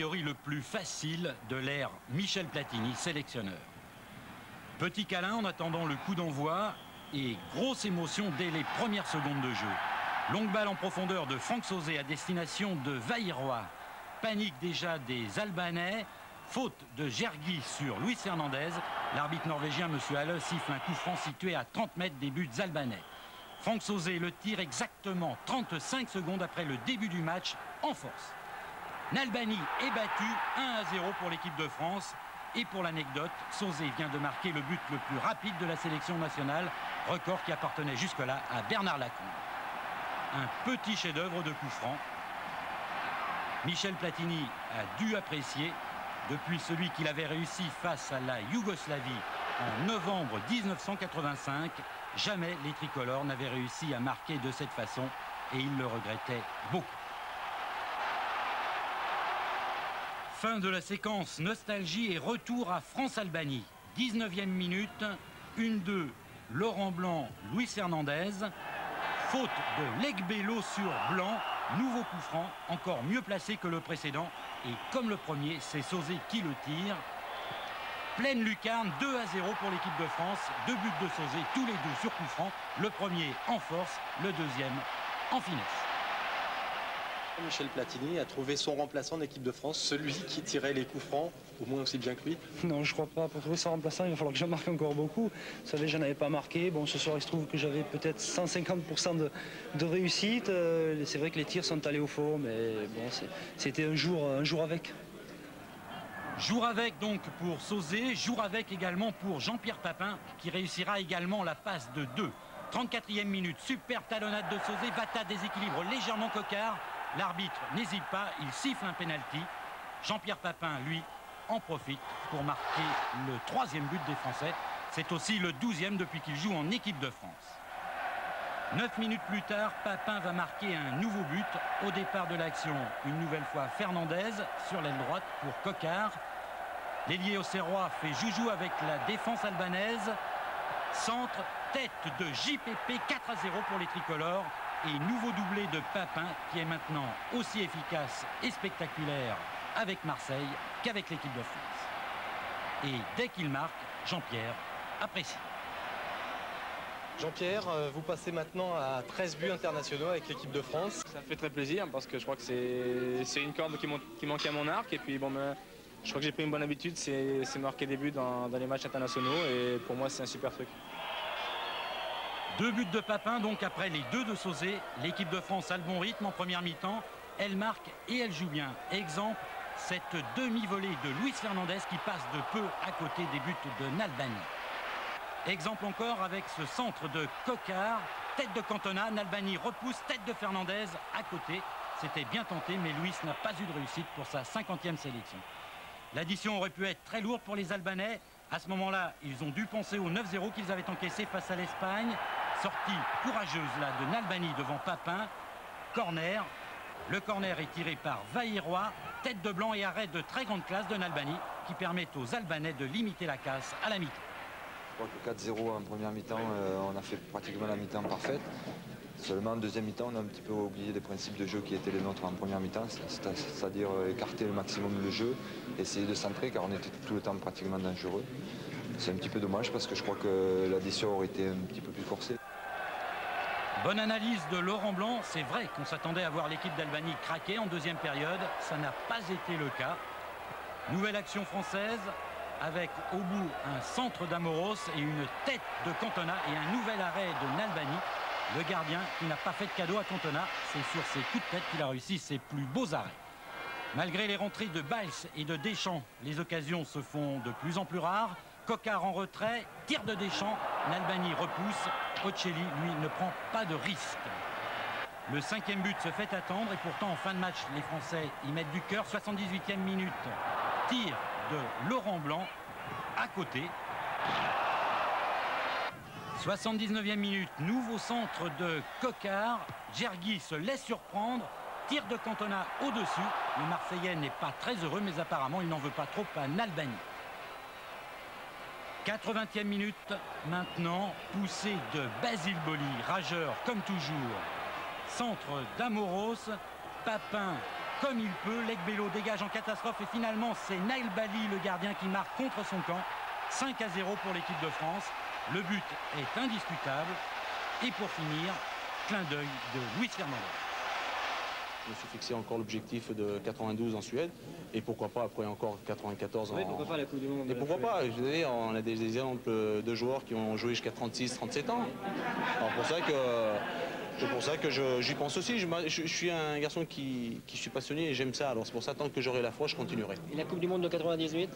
théorie le plus facile de l'ère Michel Platini, sélectionneur. Petit câlin en attendant le coup d'envoi et grosse émotion dès les premières secondes de jeu. Longue balle en profondeur de Franck Sauzé à destination de Vairoa. Panique déjà des Albanais. Faute de Gergi sur Luis Fernandez. L'arbitre norvégien, M. Halle, siffle un coup franc situé à 30 mètres des buts albanais. Franck Sauzé le tire exactement 35 secondes après le début du match en force. L'Albanie est battue 1-0 pour l'équipe de France. Et pour l'anecdote, Sauzé vient de marquer le but le plus rapide de la sélection nationale, record qui appartenait jusque-là à Bernard Lacombe. Un petit chef-d'œuvre de coup franc. Michel Platini a dû apprécier depuis celui qu'il avait réussi face à la Yougoslavie en novembre 1985. Jamais les tricolores n'avaient réussi à marquer de cette façon et il le regrettait beaucoup. Fin de la séquence nostalgie et retour à France-Albanie. 19e minute, 1-2, Laurent Blanc, Luis Fernandez. Faute de Legbello sur Blanc, nouveau coup franc, encore mieux placé que le précédent. Et comme le premier, c'est Sauzé qui le tire. Pleine lucarne, 2-0 pour l'équipe de France. 2 buts de Sauzé, tous les deux sur coup franc. Le premier en force, le deuxième en finesse. Michel Platini a trouvé son remplaçant en équipe de France, celui qui tirait les coups francs, au moins aussi bien que lui. Non, je crois pas. Pour trouver son remplaçant, il va falloir que j'en marque encore beaucoup. Vous savez, j'en avais pas marqué. Bon, ce soir, il se trouve que j'avais peut-être 150% de réussite. C'est vrai que les tirs sont allés au fond, mais bon, c'était un jour avec. Jour avec donc pour Sauzé, jour avec également pour Jean-Pierre Papin, qui réussira également la passe de 2. 34e minute, superbe talonnade de Sauzé, Vata déséquilibre légèrement Coquard. L'arbitre n'hésite pas, il siffle un pénalty. Jean-Pierre Papin, lui, en profite pour marquer le 3e but des Français. C'est aussi le 12e depuis qu'il joue en équipe de France. 9 minutes plus tard, Papin va marquer un nouveau but. Au départ de l'action, une nouvelle fois Fernandez sur l'aile droite pour Coquard. L'ailier auxerrois fait joujou avec la défense albanaise. Centre, tête de JPP, 4-0 pour les tricolores. Et nouveau doublé de Papin qui est maintenant aussi efficace et spectaculaire avec Marseille qu'avec l'équipe de France. Et dès qu'il marque, Jean-Pierre apprécie. Jean-Pierre, vous passez maintenant à 13 buts internationaux avec l'équipe de France. Ça fait très plaisir parce que je crois que c'est une corde qui manquait à mon arc. Et puis bon, je crois que j'ai pris une bonne habitude, c'est marquer des buts dans les matchs internationaux. Et pour moi, c'est un super truc. 2 buts de Papin, donc après les 2 de Sauzé. L'équipe de France a le bon rythme en première mi-temps. Elle marque et elle joue bien. Exemple, cette demi-volée de Luis Fernandez qui passe de peu à côté des buts de Nalbani. Exemple encore avec ce centre de Coquard. Tête de Cantona, Nalbani repousse, tête de Fernandez à côté. C'était bien tenté, mais Luis n'a pas eu de réussite pour sa 50e sélection. L'addition aurait pu être très lourde pour les Albanais. À ce moment-là, ils ont dû penser au 9-0 qu'ils avaient encaissé face à l'Espagne. Sortie courageuse là de Nalbani devant Papin. Corner. Le corner est tiré par Vairoa. Tête de Blanc et arrêt de très grande classe de Nalbani qui permettent aux Albanais de limiter la casse à la mi-temps. Je crois que 4-0 en première mi-temps, on a fait pratiquement la mi-temps parfaite. Seulement en deuxième mi-temps, on a un petit peu oublié les principes de jeu qui étaient les nôtres en première mi-temps, c'est-à-dire écarter le maximum le jeu, essayer de centrer car on était tout le temps pratiquement dangereux. C'est un petit peu dommage parce que je crois que l'addition aurait été un petit peu plus corsée. Bonne analyse de Laurent Blanc. C'est vrai qu'on s'attendait à voir l'équipe d'Albanie craquer en deuxième période. Ça n'a pas été le cas. Nouvelle action française avec au bout un centre d'Amoros et une tête de Cantona et un nouvel arrêt de Nalbani. Le gardien qui n'a pas fait de cadeau à Cantona. C'est sur ses coups de tête qu'il a réussi ses plus beaux arrêts. Malgré les rentrées de Biles et de Deschamps, les occasions se font de plus en plus rares. Coquard en retrait, tir de Deschamps, Nalbani repousse. Ocelli, lui, ne prend pas de risque. Le 5e but se fait attendre et pourtant en fin de match, les Français y mettent du cœur. 78e minute, tir de Laurent Blanc à côté. 79e minute, nouveau centre de Coquard. Gergi se laisse surprendre. Tir de Cantona au-dessus. Le Marseillais n'est pas très heureux, mais apparemment, il n'en veut pas trop à Nalbani. 80e minute, maintenant, poussée de Basile Boli, rageur comme toujours. Centre d'Amoros, Papin comme il peut. Legbello dégage en catastrophe et finalement c'est Nail Bali, le gardien, qui marque contre son camp. 5-0 pour l'équipe de France. Le but est indiscutable. Et pour finir, clin d'œil de Luis Fernandez. Je me suis fixé encore l'objectif de 92 en Suède et pourquoi pas après encore 94 Oui, pourquoi pas la Coupe du Monde. Et pourquoi pas, je veux dire, on a des exemples de joueurs qui ont joué jusqu'à 36-37 ans. Alors c'est pour ça que j'y pense aussi. Je suis un garçon qui suis passionné et j'aime ça. Alors c'est pour ça, tant que j'aurai la foi, je continuerai. Et la Coupe du Monde de 98?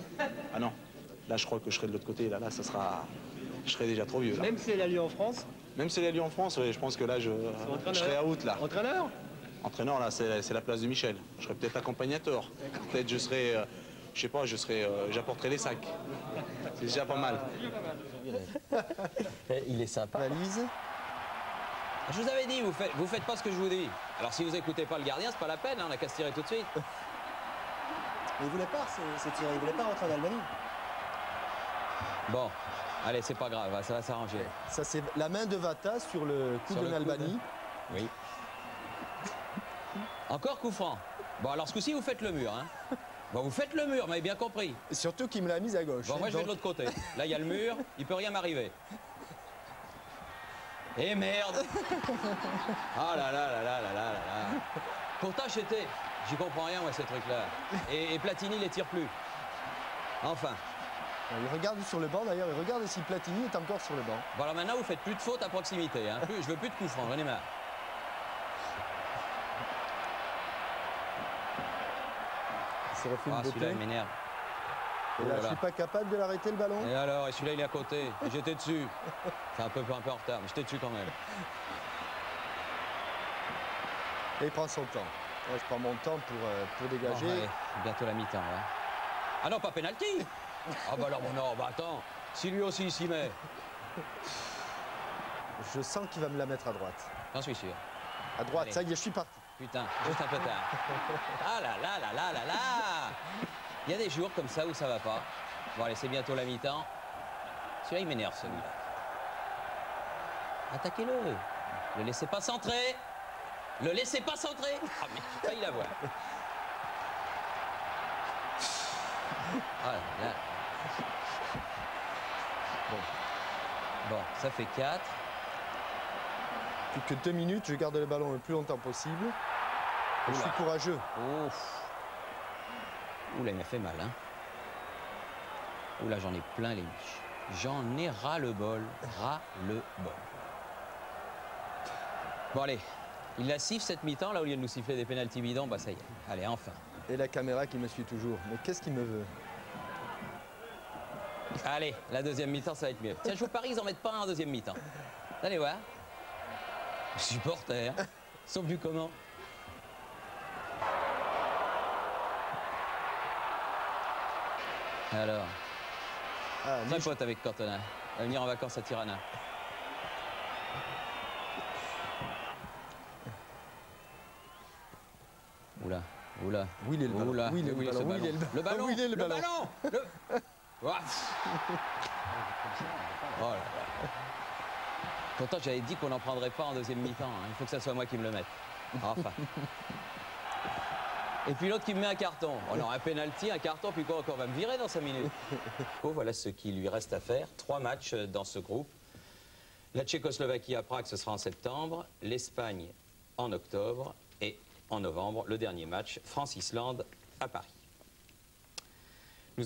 Ah non, là je crois que je serai de l'autre côté. Là ça sera, je serai déjà trop vieux. Là. Même si elle a lieu en France? Même si elle a lieu en France, ouais, je pense que là je serai out là. Entraîneur? Entraîneur, là, c'est la place de Michel. Je serai peut-être accompagnateur. Peut-être je serai, je sais pas, j'apporterai les sacs. C'est déjà pas mal. Il est sympa. Valise. Je vous avais dit, vous faites pas ce que je vous dis. Alors si vous écoutez pas le gardien, c'est pas la peine, hein, on a qu'à se tirer tout de suite. Mais il voulait pas se tirer, il voulait pas rentrer en Albanie. Bon, allez, c'est pas grave, ça va s'arranger. Ça, c'est la main de Vata sur le coup de l'Albanie. Oui. Encore coup franc. Bon, alors ce coup-ci, vous faites le mur. Hein. Bon, vous faites le mur, m'avez bien compris. Et surtout qu'il me l'a mise à gauche. Bon, moi, je vais de l'autre côté. Là, il y a le mur, il peut rien m'arriver. Et merde. Ah là là là là là là là. Pourtant, j'y comprends rien, moi, ces trucs-là. Et Platini les tire plus. Enfin. Il regarde sur le banc, d'ailleurs, il regarde si Platini est encore sur le banc. Bon, alors maintenant, vous faites plus de fautes à proximité. Hein. Je veux plus de coups francs, j'en ai marre. Ah, celui-là, il m'énerve. Et là, je suis pas capable de l'arrêter, le ballon. Et alors, et celui-là, il est à côté. J'étais dessus. C'est un peu en retard, mais j'étais dessus quand même. Et il prend son temps. Ouais, je prends mon temps pour dégager. Bon, allez, bientôt la mi-temps. Hein. Ah non, pas pénalty. Ah bah alors, bon, non, bah attends. Si lui aussi, il s'y met. Je sens qu'il va me la mettre à droite. J'en suis sûr. À droite, allez. Ça y est, je suis parti. Putain, juste un peu tard. Ah là là là là là là. Il y a des jours comme ça où ça va pas. Bon, allez, c'est bientôt la mi-temps. Celui-là, il m'énerve, celui-là. Attaquez-le. Le laissez pas centrer. Le laissez pas centrer. Ah, mais putain, il la voit. Ah là. Bon, ça fait 4. Plus que 2 minutes, je garde le ballon le plus longtemps possible. Je suis courageux. Ouf. Oula, il m'a fait mal, hein. Oula, j'en ai plein les miches. J'en ai ras-le-bol. Ras-le-bol. Bon, allez. Il la siffle cette mi-temps, là, au lieu de nous siffler des pénaltys bidons, bah ça y est. Allez, enfin. Et la caméra qui me suit toujours. Mais qu'est-ce qu'il me veut? Allez, la deuxième mi-temps, ça va être mieux. Tiens, je vous parie, ils en mettent pas un en deuxième mi-temps. Allez voir. Supporters. Ils sont vus comment? Alors, très pote avec Cantona. Il va venir en vacances à Tirana. Oula, oula. Oui, il est le ballon. Oula. Oui, il est le Oui, ballon. ce Oui, il est Le ballon. Oui, il est le Le ballon. ballon. Ouah. Oh là là. Pourtant, j'avais dit qu'on n'en prendrait pas en deuxième mi-temps. Hein. Il faut que ça soit moi qui me le mette. Enfin. Et puis l'autre qui me met un carton. Oh non, un penalty, un carton, puis quoi encore? On va me virer dans 5 minutes. Oh, voilà ce qu'il lui reste à faire. 3 matchs dans ce groupe. La Tchécoslovaquie à Prague, ce sera en septembre. L'Espagne en octobre. Et en novembre, le dernier match, France-Islande à Paris.